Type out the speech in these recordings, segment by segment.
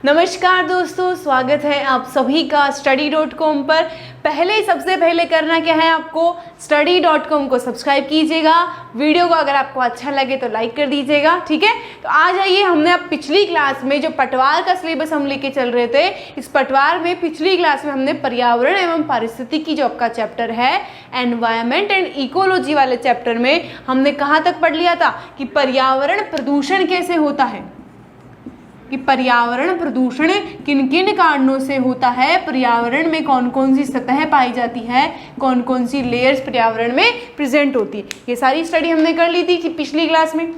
नमस्कार दोस्तों, स्वागत है आप सभी का study.com पर। सबसे पहले करना क्या है, आपको study.com को सब्सक्राइब कीजिएगा। वीडियो को अगर आपको अच्छा लगे तो लाइक कर दीजिएगा, ठीक है। तो आज आइए, हमने अब पिछली क्लास में जो पटवार का सिलेबस हम लेके चल रहे थे, इस पटवार में पिछली क्लास में हमने पर्यावरण एवं पारिस्थितिकी जो आपका चैप्टर है, एनवायरमेंट एंड इकोलॉजी वाले चैप्टर में हमने कहाँ तक पढ़ लिया था कि पर्यावरण प्रदूषण कैसे होता है, कि पर्यावरण प्रदूषण किन किन कारणों से होता है, पर्यावरण में कौन कौन सी सतह पाई जाती है, कौन कौन सी लेयर्स पर्यावरण में प्रेजेंट होती है, ये सारी स्टडी हमने कर ली थी पिछली क्लास में।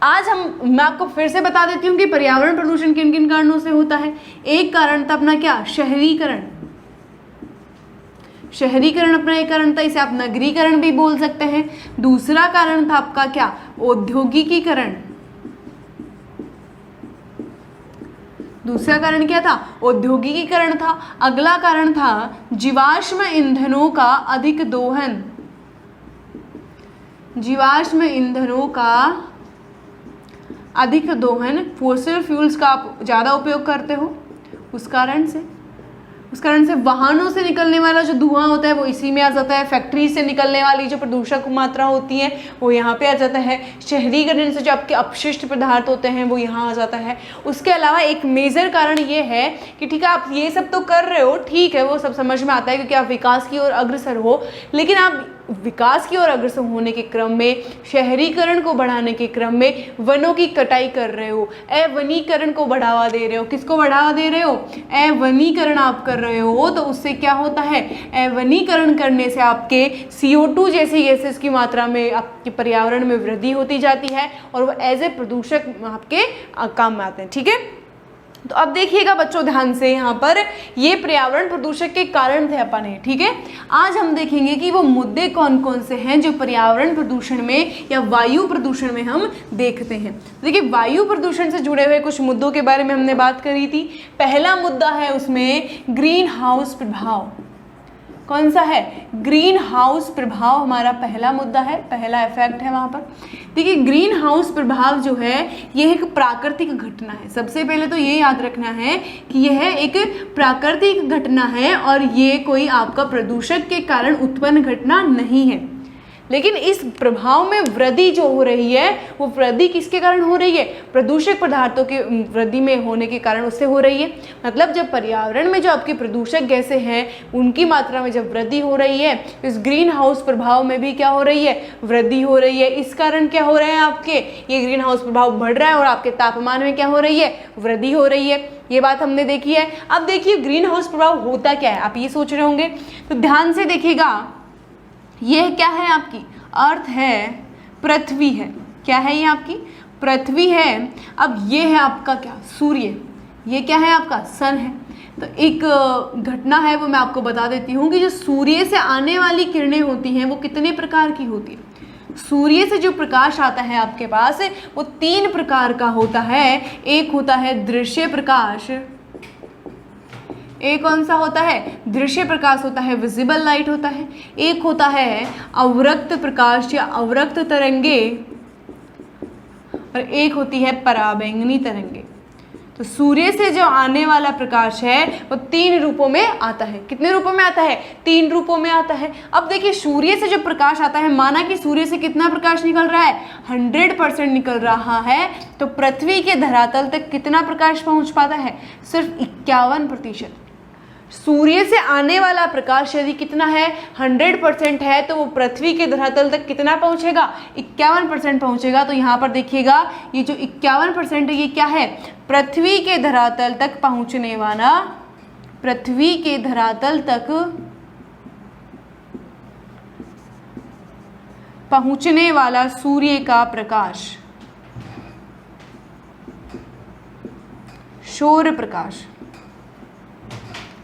आज मैं आपको फिर से बता देती हूँ कि पर्यावरण प्रदूषण किन किन कारणों से होता है। एक कारण था अपना क्या, शहरीकरण। शहरीकरण अपना एक कारण था, इसे आप नगरीकरण भी बोल सकते हैं। दूसरा कारण था आपका क्या, औद्योगिकीकरण। दूसरा कारण क्या था, औद्योगिकीकरण था। अगला कारण था जीवाश्म ईंधनों का अधिक दोहन। जीवाश्म ईंधनों का अधिक दोहन, फॉसिल फ्यूल्स का आप ज़्यादा उपयोग करते हो, उस कारण से वाहनों से निकलने वाला जो धुआं होता है वो इसी में आ जाता है। फैक्ट्री से निकलने वाली जो प्रदूषक मात्रा होती है वो यहाँ पे आ जाता है। शहरीकरण से जो आपके अपशिष्ट पदार्थ होते हैं वो यहाँ आ जाता है। उसके अलावा एक मेजर कारण ये है कि ठीक है, आप ये सब तो कर रहे हो, ठीक है, वो सब समझ में आता है क्योंकि आप विकास की ओर अग्रसर हो, लेकिन आप विकास की ओर अग्रसर होने के क्रम में, शहरीकरण को बढ़ाने के क्रम में वनों की कटाई कर रहे हो, अवनीकरण को बढ़ावा दे रहे हो। किसको बढ़ावा दे रहे हो, अवनीकरण आप कर रहे हो। तो उससे क्या होता है, अवनीकरण करने से आपके CO2 जैसी गैसेस की मात्रा में आपके पर्यावरण में वृद्धि होती जाती है और वो एज ए प्रदूषक आपके काम में आते हैं, ठीक है। तो अब देखिएगा बच्चों ध्यान से, यहाँ पर ये पर्यावरण प्रदूषक के कारण थे अपने, ठीक है। आज हम देखेंगे कि वो मुद्दे कौन कौन से हैं जो पर्यावरण प्रदूषण में या वायु प्रदूषण में हम देखते हैं। देखिए, वायु प्रदूषण से जुड़े हुए कुछ मुद्दों के बारे में हमने बात करी थी। पहला मुद्दा है उसमें ग्रीन हाउस प्रभाव। कौन सा है, ग्रीन हाउस प्रभाव हमारा पहला मुद्दा है, पहला इफेक्ट है वहाँ पर। देखिए, ग्रीन हाउस प्रभाव जो है ये एक प्राकृतिक घटना है। सबसे पहले तो ये याद रखना है कि यह एक प्राकृतिक घटना है और ये कोई आपका प्रदूषक के कारण उत्पन्न घटना नहीं है। लेकिन इस प्रभाव में वृद्धि जो हो रही है वो वृद्धि किसके कारण हो रही है, प्रदूषक पदार्थों के वृद्धि में होने के कारण उससे हो रही है। मतलब जब पर्यावरण में जो आपके प्रदूषक गैसें हैं उनकी मात्रा में जब वृद्धि हो रही है, इस ग्रीन हाउस प्रभाव में भी क्या हो रही है, वृद्धि हो रही है। इस कारण क्या हो रहे हैं आपके, ये ग्रीन हाउस प्रभाव बढ़ रहा है और आपके तापमान में क्या हो रही है, वृद्धि हो रही है। ये बात हमने देखी है। अब देखिए ग्रीन हाउस प्रभाव होता क्या है, आप ये सोच रहे होंगे, तो ध्यान से देखिएगा। यह क्या है, आपकी अर्थ है, पृथ्वी है। क्या है ये, आपकी पृथ्वी है। अब ये है आपका क्या, सूर्य। ये क्या है, आपका सन है। तो एक घटना है वो मैं आपको बता देती हूँ कि जो सूर्य से आने वाली किरणें होती हैं वो कितने प्रकार की होती है। सूर्य से जो प्रकाश आता है आपके पास वो 3 प्रकार का होता है। एक होता है दृश्य प्रकाश, एक कौन सा होता है, दृश्य प्रकाश होता है, विजिबल लाइट होता है। एक होता है अवरक्त प्रकाश या अवरक्त तरंगे, और एक होती है पराबैंगनी तरंगे। तो सूर्य से जो आने वाला प्रकाश है वो 3 रूपों में आता है। कितने रूपों में आता है, 3 रूपों में आता है। अब देखिए, सूर्य से जो प्रकाश आता है, माना कि सूर्य से कितना प्रकाश निकल रहा है, 100% निकल रहा है, तो पृथ्वी के धरातल तक कितना प्रकाश पहुंच पाता है, सिर्फ 51%। सूर्य से आने वाला प्रकाश यदि कितना है, 100% है, तो वो पृथ्वी के धरातल तक कितना पहुंचेगा, 51% पहुंचेगा। तो यहाँ पर देखिएगा ये जो 51% है ये क्या है, पृथ्वी के धरातल तक पहुंचने वाला, पृथ्वी के धरातल तक पहुंचने वाला सूर्य का प्रकाश, सौर प्रकाश,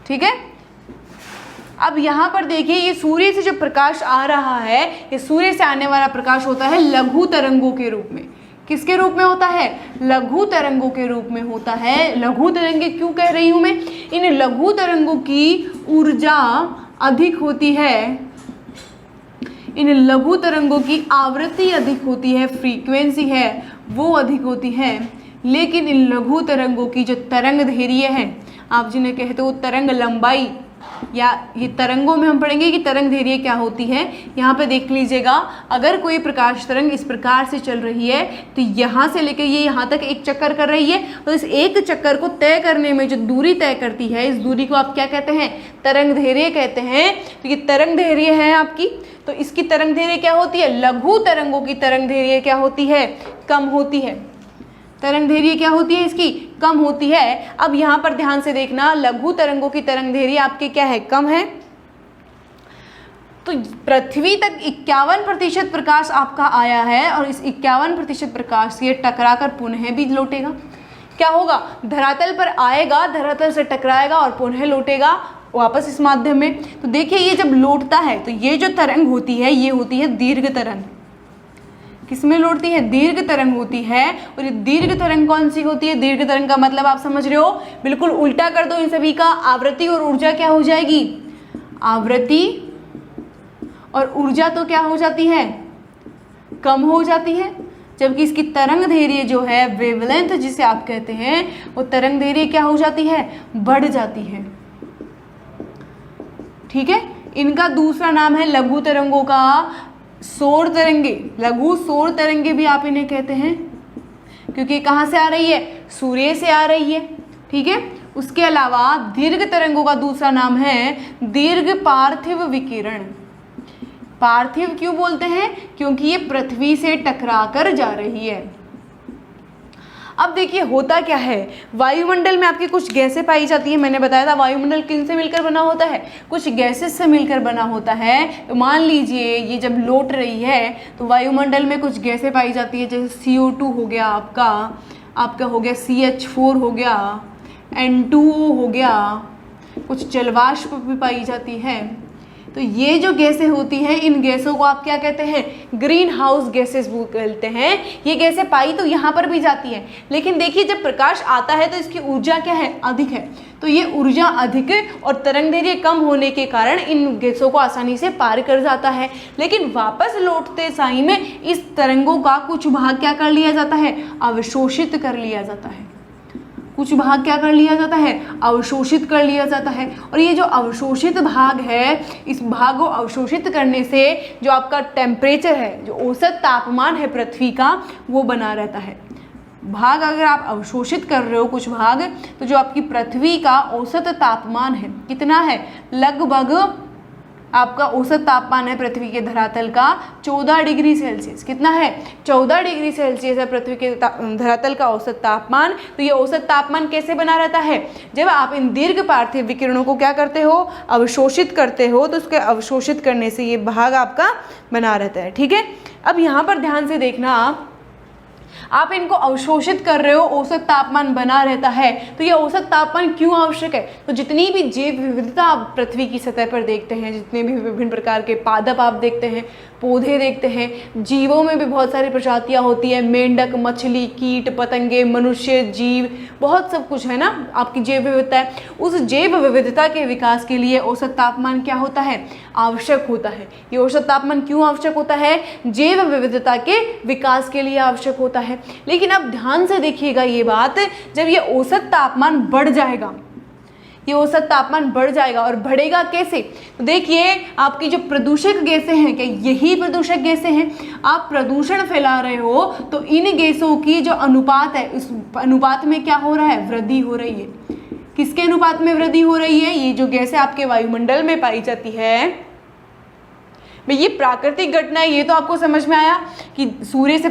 ठीक है। अब यहाँ पर देखिए, ये सूर्य से जो प्रकाश आ रहा है, ये सूर्य से आने वाला प्रकाश होता है लघु तरंगों के रूप में। किसके रूप में होता है, लघु तरंगों के रूप में होता है। लघु तरंगे क्यों कह रही हूँ मैं, इन लघु तरंगों की ऊर्जा अधिक होती है, इन लघु तरंगों की आवृत्ति अधिक होती है, फ्रीक्वेंसी है वो अधिक होती है, लेकिन इन लघु तरंगों की जो तरंग दैर्घ्य है, आप जिन्हें कहते हो तरंग लंबाई, या ये तरंगों में हम पढ़ेंगे कि तरंग दैर्घ्य क्या होती है। यहाँ पे देख लीजिएगा, अगर कोई प्रकाश तरंग इस प्रकार से चल रही है तो यहाँ से लेकर ये यहाँ तक एक चक्कर कर रही है, तो इस एक चक्कर को तय करने में जो दूरी तय करती है, इस दूरी को आप क्या कहते हैं, तरंग दैर्घ्य कहते हैं। तो ये तरंग दैर्घ्य है आपकी, तो इसकी तरंग दैर्घ्य क्या होती है, लघु तरंगों की तरंग दैर्घ्य क्या होती है, कम होती है। तरंग दैर्घ्य क्या होती है, इसकी कम होती है। अब यहाँ पर ध्यान से देखना, लघु तरंगों की तरंग दैर्घ्य आपके क्या है, कम है। तो पृथ्वी तक 51% प्रकाश आपका आया है और इस 51% प्रकाश से टकराकर पुनः भी लौटेगा। क्या होगा, धरातल पर आएगा, धरातल से टकराएगा और पुनः लौटेगा वापस इस माध्यम में। तो देखिए ये जब लौटता है तो ये जो तरंग होती है ये होती है दीर्घ तरंग। किसमें लौटती है, दीर्घ तरंग होती है। और ये दीर्घ तरंग कौन सी होती है, दीर्घ तरंग का मतलब आप समझ रहे हो, बिल्कुल उल्टा कर दो इन सभी का, आवृत्ति और ऊर्जा क्या हो जाएगी, आवृत्ति और ऊर्जा तो क्या हो जाती है, कम हो जाती है। जबकि इसकी तरंग दैर्घ्य जो है, वेवलेंथ जिसे आप कहते हैं, वो तरंग दैर्घ्य क्या हो जाती है, बढ़ जाती है। ठीक है, इनका दूसरा नाम है लघु तरंगों का सौर तरंगे। लघु सौर तरंगे भी आप इन्हें कहते हैं, क्योंकि कहाँ से आ रही है, सूर्य से आ रही है। ठीक है, उसके अलावा दीर्घ तरंगों का दूसरा नाम है दीर्घ पार्थिव विकिरण। पार्थिव क्यों बोलते हैं, क्योंकि ये पृथ्वी से टकराकर जा रही है। अब देखिए होता क्या है, वायुमंडल में आपकी कुछ गैसें पाई जाती है। मैंने बताया था वायुमंडल किन से मिलकर बना होता है, कुछ गैसेस से मिलकर बना होता है। तो मान लीजिए ये जब लौट रही है तो वायुमंडल में कुछ गैसें पाई जाती है, जैसे CO2 हो गया, आपका हो गया CH4 हो गया, N2O हो गया, कुछ जलवाष्प भी पाई जाती है। तो ये जो गैसें होती हैं, इन गैसों को आप क्या कहते हैं, ग्रीन हाउस गैसेस बोलते हैं। ये गैसें पाई तो यहाँ पर भी जाती है, लेकिन देखिए जब प्रकाश आता है तो इसकी ऊर्जा क्या है, अधिक है। तो ये ऊर्जा अधिक और तरंग दैर्घ्य कम होने के कारण इन गैसों को आसानी से पार कर जाता है। लेकिन वापस लौटते समय में इस तरंगों का कुछ भाग क्या कर लिया जाता है, अवशोषित कर लिया जाता है। कुछ भाग क्या कर लिया जाता है, अवशोषित कर लिया जाता है। और ये जो अवशोषित भाग है, इस भाग को अवशोषित करने से जो आपका टेम्परेचर है, जो औसत तापमान है पृथ्वी का, वो बना रहता है। भाग अगर आप अवशोषित कर रहे हो कुछ भाग, तो जो आपकी पृथ्वी का औसत तापमान है कितना है, लगभग आपका औसत तापमान है पृथ्वी के धरातल का 14 डिग्री सेल्सियस। कितना है, 14 डिग्री सेल्सियस है पृथ्वी के धरातल का औसत तापमान। तो ये औसत तापमान कैसे बना रहता है, जब आप इन दीर्घ पार्थिव विकिरणों को क्या करते हो, अवशोषित करते हो, तो उसके अवशोषित करने से ये भाग आपका बना रहता है। ठीक है, अब यहाँ पर ध्यान से देखना, आप इनको अवशोषित कर रहे हो, औसत तापमान बना रहता है। तो ये औसत तापमान क्यों आवश्यक है, तो जितनी भी जैव विविधता आप पृथ्वी की सतह पर देखते हैं, जितने भी विभिन्न प्रकार के पादप आप देखते हैं, पौधे देखते हैं, जीवों में भी बहुत सारी प्रजातियां होती है, मेंढक, मछली, कीट पतंगे, मनुष्य, जीव, बहुत सब कुछ है ना आपकी जैव विविधता है। उस जैव विविधता के विकास के लिए औसत तापमान क्या होता है, आवश्यक होता है। ये औसत तापमान क्यों आवश्यक होता है, जैव विविधता के विकास के लिए आवश्यक होता है। लेकिन अब ध्यान से देखिएगा ये बात, जब ये औसत तापमान बढ़ जाएगा, ये औसत तापमान बढ़ जाएगा, और बढ़ेगा कैसे, तो देखिए आपकी जो प्रदूषक गैसें हैं, क्या यही प्रदूषक गैसें हैं। आप प्रदूषण फैला रहे हो तो इन गैसों की जो अनुपात है, उस अनुपात में क्या हो रहा है, वृद्धि हो रही है। किसके अनुपात में वृद्धि हो रही है, ये जो गैसें आपके वायुमंडल में पाई जाती है। ये प्राकृतिक घटना है, ये तो आपको समझ में आया कि सूर्य से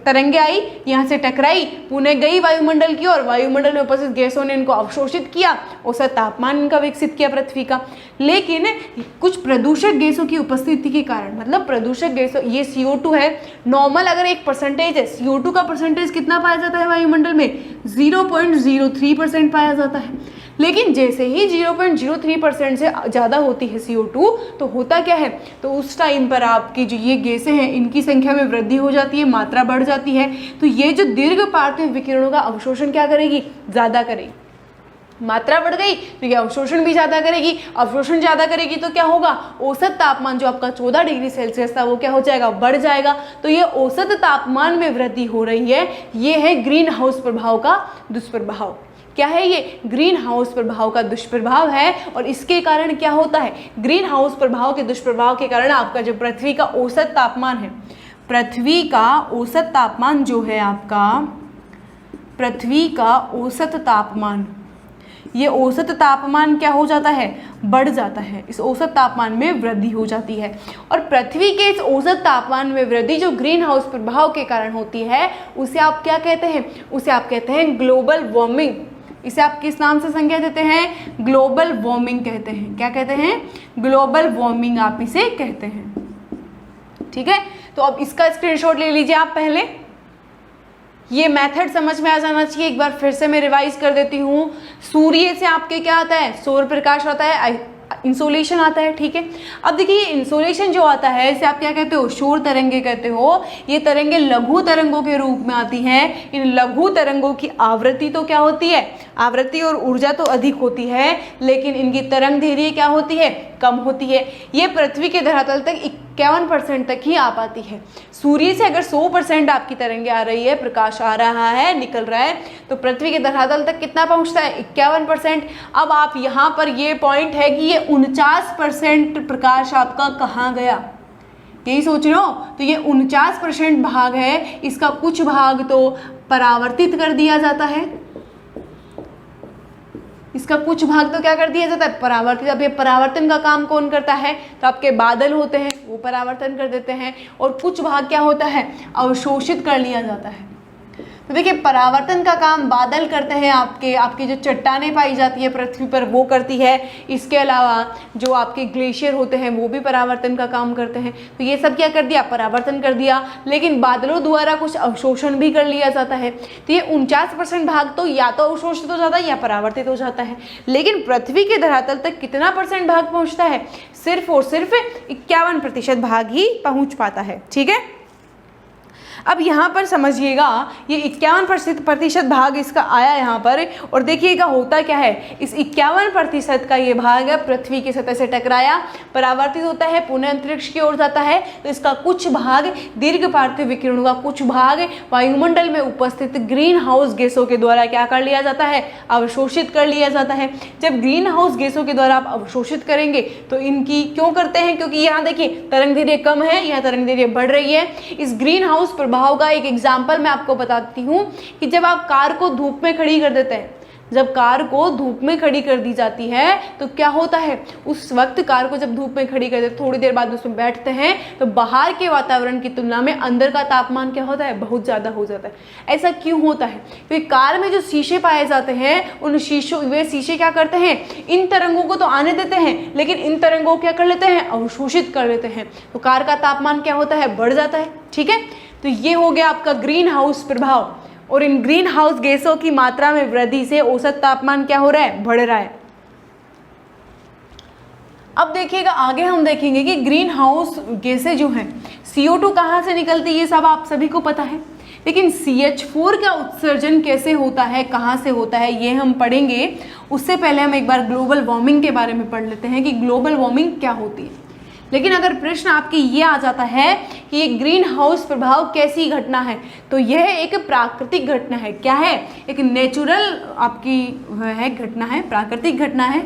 तरंगे आई, यहाँ से टकराई, पुनः गई वायुमंडल की ओर, वायुमंडल में उपस्थित गैसों ने इनको अवशोषित किया, औसत तापमान इनका विकसित किया पृथ्वी का। लेकिन कुछ प्रदूषक गैसों की उपस्थिति के कारण, मतलब प्रदूषक गैसों, ये CO2 है, नॉर्मल अगर एक परसेंटेज है, CO2 का परसेंटेज कितना पाया जाता है वायुमंडल में, 0.03% पाया जाता है। लेकिन जैसे ही 0.03% से ज़्यादा होती है CO2, तो होता क्या है, तो उस टाइम पर आपकी जो ये गैसें हैं, इनकी संख्या में वृद्धि हो जाती है, मात्रा बढ़ जाती है। तो ये जो दीर्घ पार्थिव विकिरणों का अवशोषण क्या करेगी, ज़्यादा करेगी। मात्रा बढ़ गई तो ये अवशोषण भी ज़्यादा करेगी, अवशोषण ज़्यादा करेगी तो क्या होगा, औसत तापमान जो आपका 14 डिग्री सेल्सियस था वो क्या हो जाएगा, बढ़ जाएगा। तो ये औसत तापमान में वृद्धि हो रही है, ये है ग्रीन हाउस प्रभाव का दुष्प्रभाव। क्या है ये, ग्रीन हाउस प्रभाव का दुष्प्रभाव है। और इसके कारण क्या होता है, ग्रीन हाउस प्रभाव के दुष्प्रभाव के कारण आपका जो पृथ्वी का औसत तापमान है, पृथ्वी का औसत तापमान जो है आपका, पृथ्वी का औसत तापमान, ये औसत तापमान क्या हो जाता है, बढ़ जाता है। इस औसत तापमान में वृद्धि हो जाती है। और पृथ्वी के इस औसत तापमान में वृद्धि जो ग्रीन हाउस प्रभाव के कारण होती है, उसे आप क्या कहते हैं, उसे आप कहते हैं ग्लोबल वार्मिंग। इसे आप किस नाम से संज्ञा देते हैं, ग्लोबल वार्मिंग कहते हैं। क्या कहते हैं, ग्लोबल वार्मिंग आप इसे कहते हैं। ठीक है, तो अब इसका स्क्रीनशॉट ले लीजिए आप। पहले ये मेथड समझ में आ जाना चाहिए, एक बार फिर से मैं रिवाइज कर देती हूँ। सूर्य से आपके क्या आता है, सौर प्रकाश आता है, इंसोलेशन आता है। ठीक है, अब देखिए इंसोलेशन जो आता है इसे आप क्या कहते हो, शोर तरंगे कहते हो। ये तरंगे लघु तरंगों के रूप में आती हैं। इन लघु तरंगों की आवृत्ति तो क्या होती है, आवृत्ति और ऊर्जा तो अधिक होती है, लेकिन इनकी तरंग दैर्घ्य क्या होती है, कम होती है। ये पृथ्वी के धरातल तक 51% तक ही आ पाती है। सूर्य से अगर 100% आपकी तरंगे आ रही है, प्रकाश आ रहा है, निकल रहा है, तो पृथ्वी के धरातल तक कितना पहुंचता है, 51%। अब आप यहाँ पर ये पॉइंट है कि ये 49% प्रकाश आपका कहाँ गया, यही सोच रहे हो। तो ये 49% भाग है, इसका कुछ भाग तो परावर्तित कर दिया जाता है, इसका कुछ भाग तो क्या कर दिया जाता है, परावर्तित। अब ये परावर्तन का काम कौन करता है, तो आपके बादल होते हैं, वो परावर्तन कर देते हैं। और कुछ भाग क्या होता है, अवशोषित कर लिया जाता है। तो देखिए परावर्तन का काम बादल करते हैं, आपकी जो चट्टानें पाई जाती है पृथ्वी पर वो करती है। इसके अलावा जो आपके ग्लेशियर होते हैं वो भी परावर्तन का काम करते हैं। तो ये सब क्या कर दिया, परावर्तन कर दिया। लेकिन बादलों द्वारा कुछ अवशोषण भी कर लिया जाता है। तो ये 49% भाग तो या तो अवशोषित हो जाता है या परावर्तित हो जाता है। लेकिन पृथ्वी के धरातल तक कितना % भाग पहुँचता है, सिर्फ और सिर्फ 51% भाग ही पहुँच पाता है। ठीक है, अब यहाँ पर समझिएगा, ये 51% भाग इसका आया यहाँ पर। और देखिएगा होता क्या है, इस 51% का ये भाग है पृथ्वी की सतह से टकराया, परावर्तित होता है, पुनः अंतरिक्ष की ओर जाता है। तो इसका कुछ भाग दीर्घ पार्थिव विकिरणों का कुछ भाग वायुमंडल में उपस्थित ग्रीन हाउस गैसों के द्वारा क्या कर लिया जाता है, अवशोषित कर लिया जाता है। जब ग्रीन हाउस गैसों के द्वारा आप अवशोषित करेंगे तो इनकी क्यों करते हैं, क्योंकि यहाँ देखिए तरंग दैर्घ्य कम है, यहाँ तरंग दैर्घ्य बढ़ रही है। इस ग्रीन हाउस प्रभाव का एक एग्जाम्पल मैं आपको बताती हूँ कि जब आप कार को धूप में खड़ी कर देते हैं, जब कार को धूप में खड़ी कर दी जाती है तो क्या होता है, उस वक्त कार को जब धूप में खड़ी कर देते, थोड़ी देर बाद उसमें बैठते हैं तो बाहर के वातावरण की तुलना में अंदर का तापमान क्या होता है, बहुत ज़्यादा हो जाता है। ऐसा क्यों होता है, क्योंकि कार में जो शीशे पाए जाते हैं उन शीशों, वे शीशे क्या करते हैं, इन तरंगों को तो आने देते हैं, लेकिन इन तरंगों को क्या कर लेते हैं, अवशोषित कर लेते हैं। तो कार का तापमान क्या होता है, बढ़ जाता है। ठीक है, तो ये हो गया आपका ग्रीन हाउस प्रभाव। और इन ग्रीन हाउस गैसों की मात्रा में वृद्धि से औसत तापमान क्या हो रहा है, बढ़ रहा है। अब देखिएगा आगे हम देखेंगे कि ग्रीन हाउस गैसें जो हैं, CO2 कहाँ से निकलती है, ये सब आप सभी को पता है। लेकिन CH4 का उत्सर्जन कैसे होता है, कहाँ से होता है, ये हम पढ़ेंगे। उससे पहले हम एक बार ग्लोबल वार्मिंग के बारे में पढ़ लेते हैं कि ग्लोबल वार्मिंग क्या होती है। लेकिन अगर प्रश्न आपके ये आ जाता है कि ये ग्रीन हाउस प्रभाव कैसी घटना है, तो यह एक प्राकृतिक घटना है। क्या है, एक नेचुरल आपकी है घटना है, प्राकृतिक घटना है।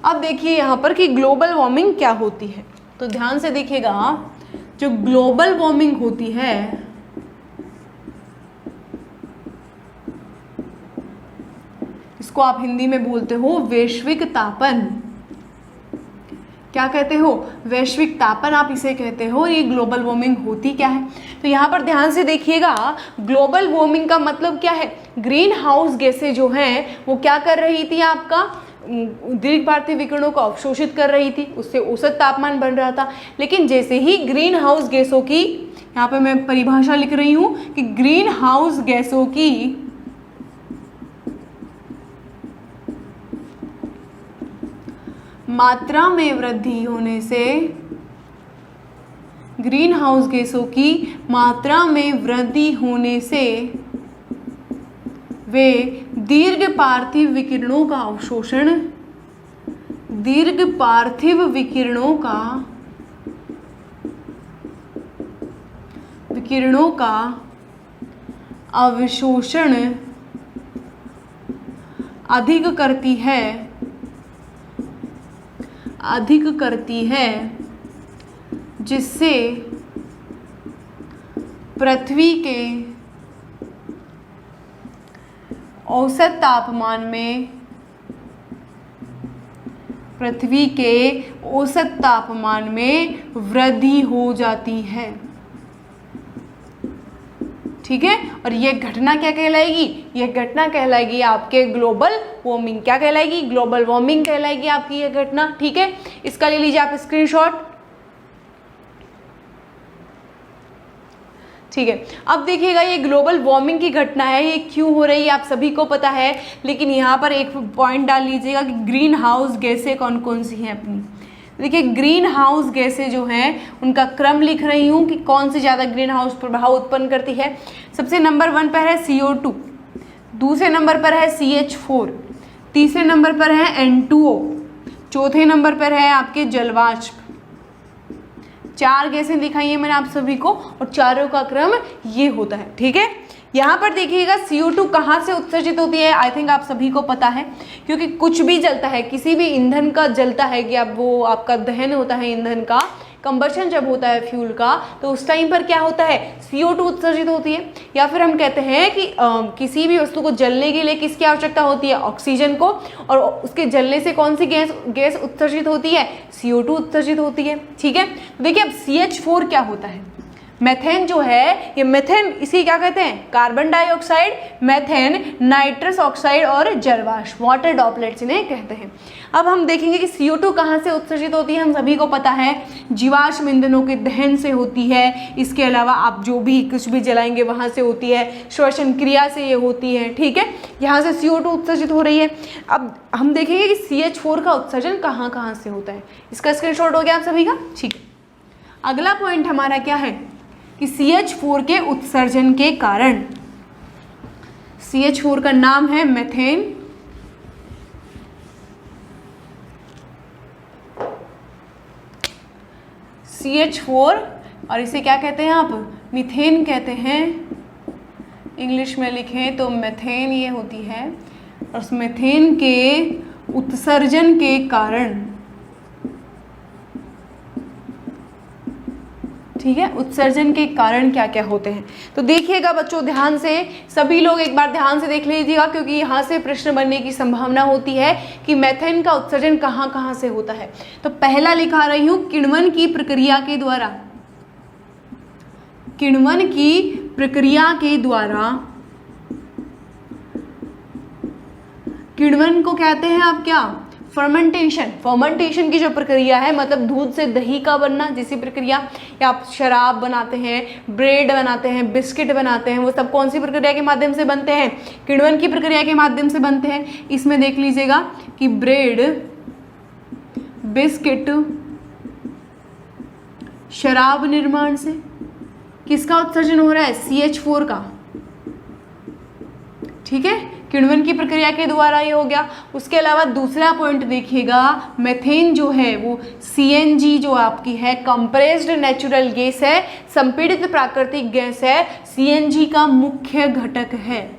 अब देखिए यहाँ पर कि ग्लोबल वार्मिंग क्या होती है, तो ध्यान से देखिएगा। जो ग्लोबल वार्मिंग होती है इसको आप हिंदी में बोलते हो वैश्विक तापन। क्या कहते हो, वैश्विक तापन आप इसे कहते हो। ये ग्लोबल वार्मिंग होती क्या है, तो यहाँ पर ध्यान से देखिएगा। ग्लोबल वार्मिंग का मतलब क्या है, ग्रीन हाउस गैसें जो हैं वो क्या कर रही थी, आपका दीर्घ पार्थिव विकिरणों को अवशोषित कर रही थी, उससे औसत तापमान बढ़ रहा था। लेकिन जैसे ही ग्रीन हाउस गैसों की, यहाँ पे मैं परिभाषा लिख रही हूँ कि ग्रीन हाउस गैसों की मात्रा में वृद्धि होने से ग्रीन हाउस गैसों की मात्रा में वृद्धि होने से वे दीर्घ पार्थिव विकिरणों का अवशोषण, दीर्घ पार्थिव विकिरणों का अवशोषण अधिक करती है जिससे पृथ्वी के औसत तापमान में वृद्धि हो जाती है। ठीक है, और ये घटना क्या कहलाएगी? ये घटना कहलाएगी आपके ग्लोबल वार्मिंग। क्या कहलाएगी? ग्लोबल वार्मिंग कहलाएगी आपकी ये घटना। ठीक है, इसका ले लीजिए आप स्क्रीनशॉट। ठीक है, अब देखिएगा ये ग्लोबल वार्मिंग की घटना है, ये क्यों हो रही है आप सभी को पता है, लेकिन यहाँ पर एक पॉइंट डाल लीजिएगा कि ग्रीन हाउस गैसें कौन कौन सी हैं अपनी। देखिए ग्रीन हाउस गैसें जो हैं उनका क्रम लिख रही हूँ कि कौन सी ज़्यादा ग्रीन हाउस प्रभाव उत्पन्न करती है। सबसे नंबर 1 पर है CO2, दूसरे नंबर पर है CH4, तीसरे नंबर पर है N2O, चौथे नंबर पर है आपके जलवाष्प। 4 गैसें दिखाई है मैंने आप सभी को और चारों का क्रम ये होता है। ठीक है, यहाँ पर देखिएगा CO2 कहाँ से उत्सर्जित होती है, आई थिंक आप सभी को पता है, क्योंकि कुछ भी जलता है, किसी भी ईंधन का जलता है कि अब वो आपका दहन होता है ईंधन का, कंबशन जब होता है फ्यूल का, तो उस टाइम पर क्या होता है, CO2 उत्सर्जित होती है। या फिर हम कहते हैं कि किसी भी वस्तु को जलने के लिए किसकी आवश्यकता होती है, ऑक्सीजन को, और उसके जलने से कौन सी गैस उत्सर्जित होती है, CO2 उत्सर्जित होती है। ठीक है, देखिए अब CH4 क्या होता है, मेथेन जो है, ये मेथेन इसी क्या कहते हैं, carbon dioxide, methane, nitrous oxide और जलवाष्प, वाटर ड्रॉपलेट्स इन्हें कहते हैं। अब हम देखेंगे कि CO2 कहाँ से उत्सर्जित होती है, हम सभी को पता है जीवाश्म ईंधनों के दहन से होती है। इसके अलावा आप जो भी कुछ भी जलाएंगे वहाँ से होती है, श्वसन क्रिया से ये होती है। ठीक है, यहाँ से CO2 उत्सर्जित हो रही है। अब हम देखेंगे कि CH4 का उत्सर्जन कहाँ कहाँ से होता है। इसका स्क्रीनशॉट हो गया आप सभी का। ठीक है, अगला पॉइंट हमारा क्या है कि CH4 के उत्सर्जन के कारण, CH4 का नाम है मेथेन, CH4, और इसे क्या कहते हैं आप, मीथेन कहते हैं। इंग्लिश में लिखें तो मेथेन ये होती है, और उस मेथेन के उत्सर्जन के कारण, ठीक है, उत्सर्जन के कारण क्या क्या होते हैं। तो देखिएगा बच्चों ध्यान से, सभी लोग एक बार ध्यान से देख लीजिएगा, क्योंकि यहाँ से प्रश्न बनने की संभावना होती है कि मेथेन का उत्सर्जन कहाँ कहाँ से होता है। तो पहला लिखा रही हूँ, किण्वन की प्रक्रिया के द्वारा, किण्वन की प्रक्रिया के द्वारा, किण्वन को कहते हैं आप क्या, फर्मेंटेशन। फर्मेंटेशन की जो प्रक्रिया है, मतलब दूध से दही का बनना, जिसी प्रक्रिया, या आप शराब बनाते हैं, ब्रेड बनाते हैं, बिस्किट बनाते हैं, वो सब कौन सी प्रक्रिया के माध्यम से बनते हैं, किण्वन की प्रक्रिया के माध्यम से बनते हैं। इसमें देख लीजिएगा कि ब्रेड, बिस्किट, शराब निर्माण से किसका उत्सर्जन हो रहा है, CH4 का। ठीक है, किण्वन की प्रक्रिया के द्वारा ये हो गया। उसके अलावा दूसरा पॉइंट देखिएगा, मेथेन जो है वो CNG जो आपकी है, कंप्रेस्ड नेचुरल गैस है, संपीड़ित प्राकृतिक गैस है, CNG का मुख्य घटक है,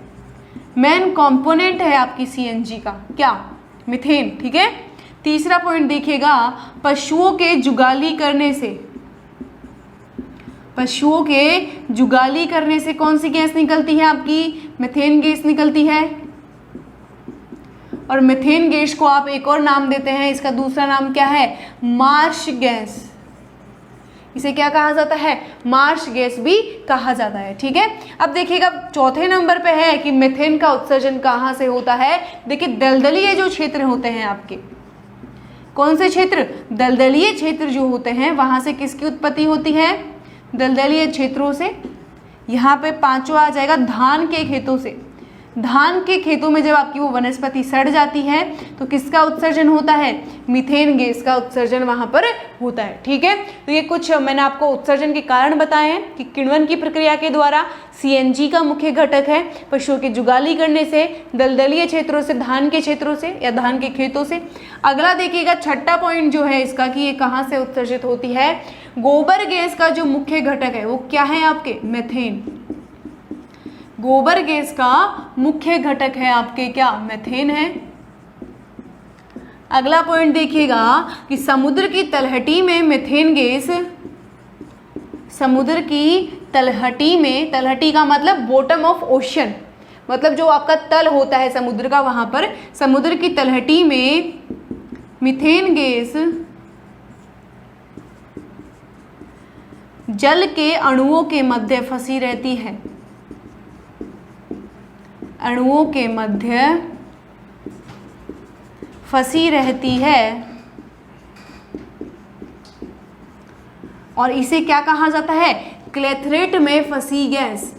मेन कंपोनेंट है आपकी CNG का, क्या, मीथेन। ठीक है, तीसरा पॉइंट देखिएगा, पशुओं के जुगाली करने से, पशुओं के जुगाली करने से कौन सी गैस निकलती है आपकी, मीथेन गैस निकलती है। और मीथेन गैस को आप एक और नाम देते हैं, इसका दूसरा नाम क्या है, मार्श गैस। इसे क्या कहा जाता है, मार्श गैस भी कहा जाता है। ठीक है, अब देखिएगा चौथे नंबर पे है कि मीथेन का उत्सर्जन कहाँ से होता है। देखिए दलदलीय जो क्षेत्र होते हैं आपके, कौन से क्षेत्र, दलदलीय क्षेत्र जो होते हैं, वहां से किसकी उत्पत्ति होती है, दलदलीय क्षेत्रों से। यहाँ पे पांचवा आ जाएगा, धान के खेतों से। धान के खेतों में जब आपकी वो वनस्पति सड़ जाती है तो किसका उत्सर्जन होता है, मीथेन गैस का उत्सर्जन वहाँ पर होता है। ठीक है, तो ये कुछ मैंने आपको उत्सर्जन के कारण बताए हैं कि किण्वन की प्रक्रिया के द्वारा सीएनजी का मुख्य घटक है, पशुओं की जुगाली करने से, दलदलीय क्षेत्रों से, धान के क्षेत्रों से या धान के खेतों से। अगला देखिएगा छठा पॉइंट जो है इसका कि ये कहाँ से उत्सर्जित होती है, गोबर गैस का जो मुख्य घटक है वो क्या है आपके, मेथेन। गोबर गैस का मुख्य घटक है आपके क्या, मेथेन है। अगला पॉइंट देखिएगा कि समुद्र की तलहटी में मेथेन गैस, समुद्र की तलहटी में, तलहटी का मतलब बॉटम ऑफ ओशन, मतलब जो आपका तल होता है समुद्र का, वहां पर समुद्र की तलहटी में मीथेन गैस जल के अणुओं के मध्य फंसी रहती है, अणुओं के मध्य फंसी रहती है और इसे क्या कहा जाता है, क्लेथरेट में फंसी गैस।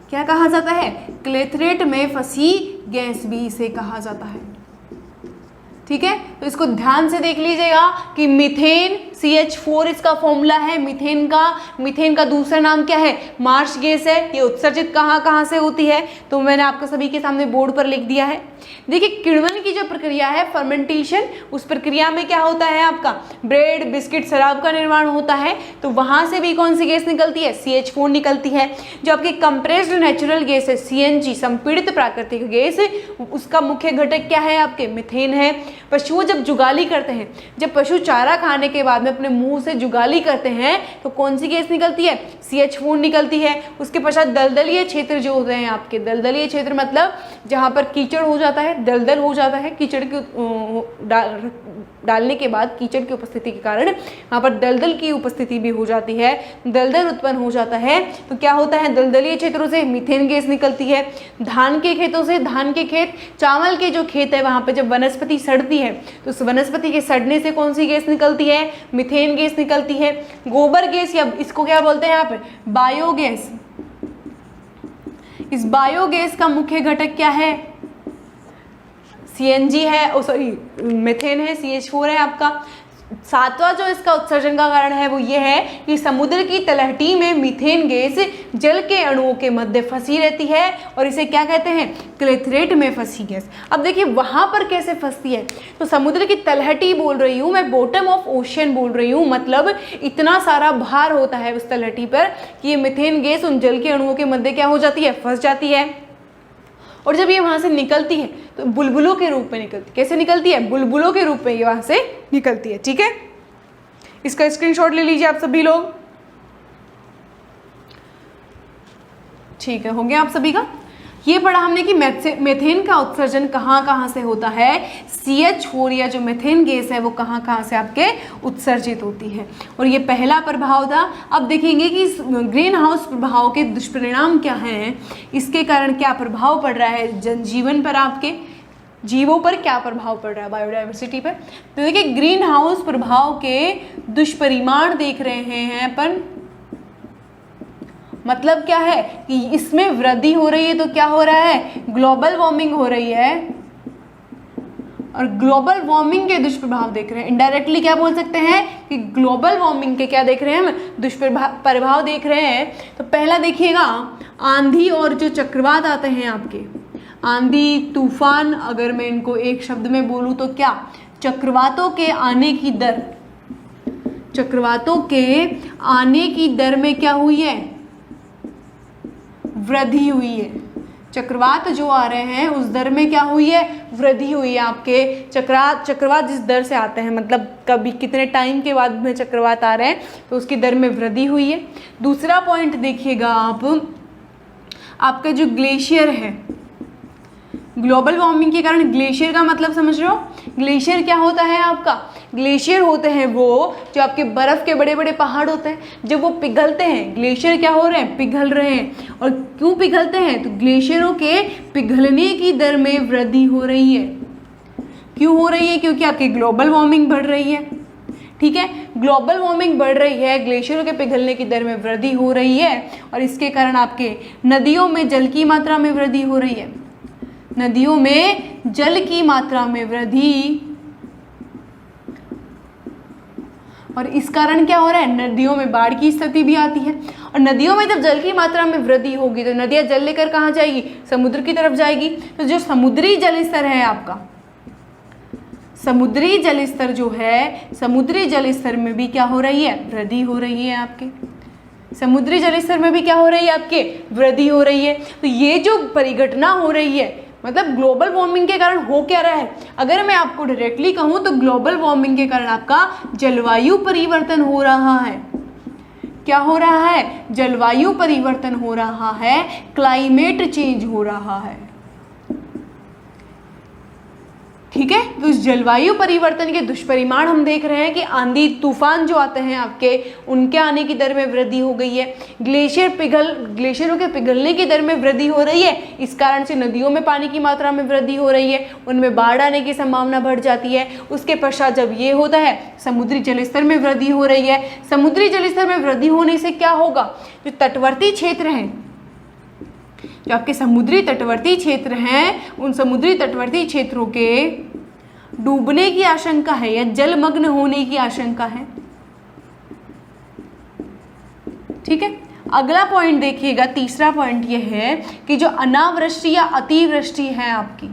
क्या कहा जाता है, क्लेथरेट में फंसी गैस भी इसे कहा जाता है। ठीक है, तो इसको ध्यान से देख लीजिएगा कि मीथेन CH4 इसका फॉर्मूला है। मीथेन का दूसरा नाम क्या है, मार्श गैस है। ये उत्सर्जित कहाँ से होती है, तो मैंने आपको सभी के सामने बोर्ड पर लिख दिया है। देखिए किण्वन की जो प्रक्रिया है फर्मेंटेशन, उस प्रक्रिया में क्या होता है आपका, ब्रेड, बिस्किट, शराब का निर्माण होता है, तो वहां से भी कौन सी गैस निकलती है, CH4 निकलती है। जो आपकी कंप्रेस्ड नेचुरल गैस है CNG, संपीड़ित प्राकृतिक गैस, उसका मुख्य घटक क्या है आपके, मीथेन है। पशुओं जब जुगाली करते हैं, जब पशु चारा खाने के बाद में अपने मुंह से जुगाली करते हैं तो कौन सी गैस निकलती है, CH4 निकलती है। उसके पश्चात दलदलीय क्षेत्र जो होते हैं आपके, दलदलीय क्षेत्र मतलब जहाँ पर कीचड़ हो जाता है, दलदल हो जाता है, कीचड़ के डालने के बाद कीचड़ की उपस्थिति के कारण वहाँ पर दलदल की उपस्थिति भी हो जाती है, दलदल उत्पन्न हो जाता है, तो क्या होता है, दलदलीय क्षेत्रों से मीथेन गैस निकलती है। धान के खेतों से, धान के खेत, चावल के जो खेत है वहाँ पर जब वनस्पति सड़ती है तो उस वनस्पति के सड़ने से कौन सी गैस निकलती है, मीथेन गैस निकलती है। गोबर गैस या इसको क्या बोलते हैं आप, बायोगैस। इस बायोगैस का मुख्य घटक क्या है, CNG है, सॉरी मीथेन है, CH4 है आपका। सातवां जो इसका उत्सर्जन का कारण है वो ये है कि समुद्र की तलहटी में मीथेन गैस जल के अणुओं के मध्य फंसी रहती है और इसे क्या कहते हैं, क्लेथरेट में फंसी गैस। अब देखिए वहां पर कैसे फंसती है, तो समुद्र की तलहटी बोल रही हूँ मैं, बॉटम ऑफ ओशन बोल रही हूँ, मतलब इतना सारा भार होता है उस तलहटी पर कि ये मीथेन गैस उन जल के अणुओं के मध्य क्या हो जाती है, फंस जाती है। और जब ये वहां से निकलती है तो बुलबुलों के रूप में निकलती है। कैसे निकलती है, बुलबुलों के रूप में ये वहां से निकलती है। ठीक है, इसका स्क्रीनशॉट ले लीजिए आप सभी लोग। ठीक है, हो गया आप सभी का। ये पढ़ा हमने कि मेथेन का उत्सर्जन कहाँ से होता है, CH4 या जो मेथेन गैस है वो कहाँ से आपके उत्सर्जित होती है, और ये पहला प्रभाव था। अब देखेंगे कि ग्रीन हाउस प्रभाव के दुष्परिणाम क्या हैं, इसके कारण क्या प्रभाव पड़ रहा है जनजीवन पर, आपके जीवों पर क्या प्रभाव पड़ रहा है, बायोडाइवर्सिटी पर। तो देखिए ग्रीन हाउस प्रभाव के दुष्परिणाम देख रहे हैं अपन, मतलब क्या है कि इसमें वृद्धि हो रही है, तो क्या हो रहा है, ग्लोबल वार्मिंग हो रही है, और ग्लोबल वार्मिंग के दुष्प्रभाव देख रहे हैं। इनडायरेक्टली क्या बोल सकते हैं कि ग्लोबल वार्मिंग के क्या देख रहे हैं हम, दुष्प्रभाव देख रहे हैं। तो पहला देखिएगा, आंधी और जो चक्रवात आते हैं आपके, आंधी तूफान, अगर मैं इनको एक शब्द में बोलूं तो क्या, चक्रवातों के आने की दर, चक्रवातों के आने की दर में क्या हुई है, वृद्धि हुई है। चक्रवात जो आ रहे हैं उस दर में क्या हुई है, वृद्धि हुई है। आपके चक्रवात जिस दर से आते हैं, मतलब कभी कितने टाइम के बाद में चक्रवात आ रहे हैं, तो उसकी दर में वृद्धि हुई है। दूसरा पॉइंट देखिएगा आप, आपका जो ग्लेशियर है, ग्लोबल वार्मिंग के कारण ग्लेशियर का मतलब समझ रहे हो, ग्लेशियर क्या होता है आपका, ग्लेशियर होते हैं वो जो आपके बर्फ के बड़े बड़े पहाड़ होते हैं, जब वो पिघलते हैं, ग्लेशियर क्या हो रहे हैं, पिघल रहे हैं। और क्यों पिघलते हैं, तो ग्लेशियरों के पिघलने की दर में वृद्धि हो रही है। क्यों हो रही है, क्योंकि आपकी ग्लोबल वार्मिंग बढ़ रही है। ठीक है, ग्लोबल वार्मिंग बढ़ रही है, ग्लेशियरों के पिघलने की दर में वृद्धि हो रही है और इसके कारण आपके नदियों में जल की मात्रा में वृद्धि हो रही है, नदियों में जल की मात्रा में वृद्धि, और इस कारण क्या हो रहा है, नदियों में बाढ़ की स्थिति भी आती है। और नदियों में जब जल की मात्रा में वृद्धि होगी तो नदियां जल लेकर कहाँ जाएगी, समुद्र की तरफ जाएगी। तो जो समुद्री जल स्तर है आपका, समुद्री जल स्तर जो है, समुद्री जल स्तर में भी क्या हो रही है, वृद्धि हो रही है आपके, समुद्री जल स्तर में भी क्या हो रही है आपके, वृद्धि हो रही है। तो ये जो परिघटना हो रही है, मतलब ग्लोबल वार्मिंग के कारण हो क्या रहा है, अगर मैं आपको डायरेक्टली कहूँ तो ग्लोबल वार्मिंग के कारण आपका जलवायु परिवर्तन हो रहा है। क्या हो रहा है, जलवायु परिवर्तन हो रहा है, क्लाइमेट चेंज हो रहा है। ठीक है, तो इस जलवायु परिवर्तन के दुष्परिणाम हम देख रहे हैं कि आंधी तूफान जो आते हैं आपके, उनके आने की दर में वृद्धि हो गई है, ग्लेशियरों के पिघलने की दर में वृद्धि हो रही है, इस कारण से नदियों में पानी की मात्रा में वृद्धि हो रही है, उनमें बाढ़ आने की संभावना बढ़ जाती है। उसके पश्चात जब ये होता है, समुद्री जलस्तर में वृद्धि हो रही है, समुद्री जलस्तर में वृद्धि होने से क्या होगा, जो तटवर्ती क्षेत्र हैं, जो आपके समुद्री तटवर्ती क्षेत्र हैं, उन समुद्री तटवर्ती क्षेत्रों के डूबने की आशंका है या जलमग्न होने की आशंका है। ठीक है, अगला पॉइंट देखिएगा, तीसरा पॉइंट यह है कि जो अनावृष्टि या अतिवृष्टि है आपकी,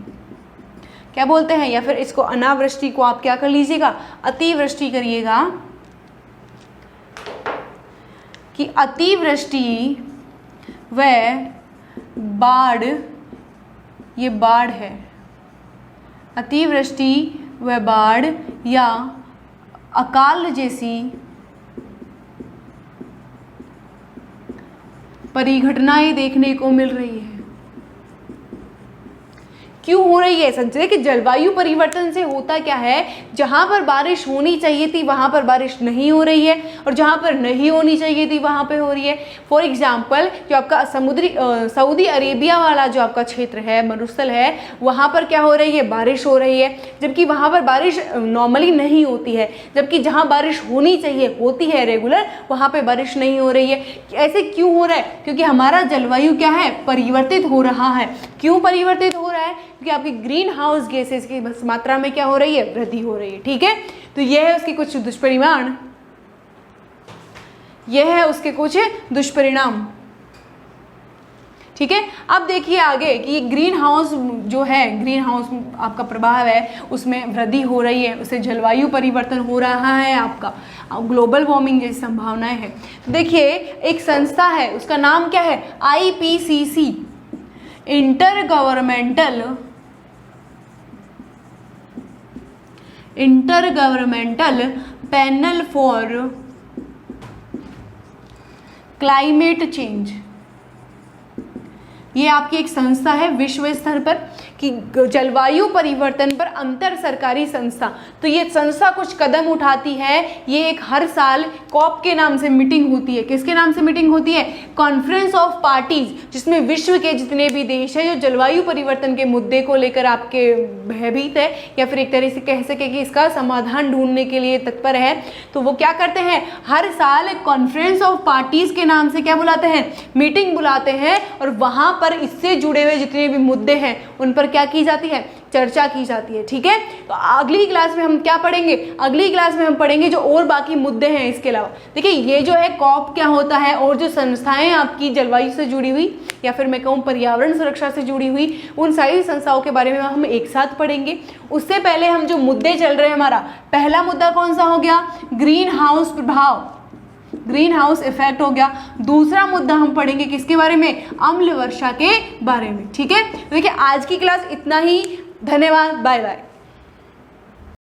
क्या बोलते हैं, या फिर इसको अनावृष्टि को आप क्या कर लीजिएगा, अतिवृष्टि करिएगा, कि अतिवृष्टि व बाढ़, ये बाढ़ है, अतिवृष्टि व बाढ़ या अकाल जैसी परिघटनाएं देखने को मिल रही है। क्यों हो रही है, संजय कि जलवायु परिवर्तन से होता क्या है, जहां पर बारिश होनी चाहिए थी वहां पर बारिश नहीं हो रही है, और जहां पर नहीं होनी चाहिए थी वहां पे हो रही है। फॉर एग्जाम्पल, जो आपका सऊदी अरेबिया वाला जो आपका क्षेत्र है, मरुस्थल है, वहां पर क्या हो रही है, बारिश हो रही है, जबकि वहां पर बारिश नॉर्मली नहीं होती है, जबकि जहां बारिश होनी चाहिए, होती है रेगुलर, वहां पर बारिश नहीं हो रही है। ऐसे क्यों हो रहा है, क्योंकि हमारा जलवायु क्या है, परिवर्तित हो रहा है। क्यों परिवर्तित हो रहा है, क्योंकि आपकी ग्रीन हाउस गैसेस की मात्रा में क्या हो रही है, वृद्धि हो रही है। ठीक है, तो यह है उसके कुछ दुष्परिणाम, यह है उसके कुछ दुष्परिणाम। ठीक है, अब देखिए आगे कि ग्रीन हाउस जो है, ग्रीन हाउस आपका प्रभाव है, उसमें वृद्धि हो रही है, उससे जलवायु परिवर्तन हो रहा है, आपका ग्लोबल वार्मिंग जैसी संभावनाएं है। तो देखिए एक संस्था है, उसका नाम क्या है, IPCC, inter governmental panel for climate change. ये आपकी एक संस्था है विश्व स्तर पर कि जलवायु परिवर्तन पर अंतर सरकारी संस्था। तो ये संस्था कुछ कदम उठाती है, ये एक हर साल कॉप के नाम से मीटिंग होती है। किसके नाम से मीटिंग होती है, कॉन्फ्रेंस ऑफ पार्टीज, जिसमें विश्व के जितने भी देश है जो जलवायु परिवर्तन के मुद्दे को लेकर आपके भयभीत है या फिर एक तरह से कह सके कि इसका समाधान ढूंढने के लिए तत्पर है, तो वो क्या करते हैं, हर साल कॉन्फ्रेंस ऑफ पार्टीज के नाम से क्या बुलाते हैं, मीटिंग बुलाते हैं, और वहां पर इससे जुड़े हुए जितने भी मुद्दे हैं उन पर क्या की जाती है, चर्चा की जाती है। ठीक है, तो अगली क्लास में हम क्या पढ़ेंगे, अगली क्लास में हम पढ़ेंगे जो और बाकी मुद्दे हैं इसके अलावा। देखिए ये जो है कॉप क्या होता है, और जो संस्थाएं आपकी जलवायु से जुड़ी हुई या फिर मैं कहूँ पर्यावरण सुरक्षा से जुड़ी हुई, उन सारी संस्थाओं के बारे में हम एक साथ पढ़ेंगे। उससे पहले हम जो मुद्दे चल रहे हैं, हमारा पहला मुद्दा कौन सा हो गया, ग्रीन हाउस प्रभाव, ग्रीन हाउस इफेक्ट हो गया। दूसरा मुद्दा हम पढ़ेंगे किसके बारे में, अम्ल वर्षा के बारे में। ठीक है, देखिए आज की क्लास इतना ही, धन्यवाद, बाय बाय।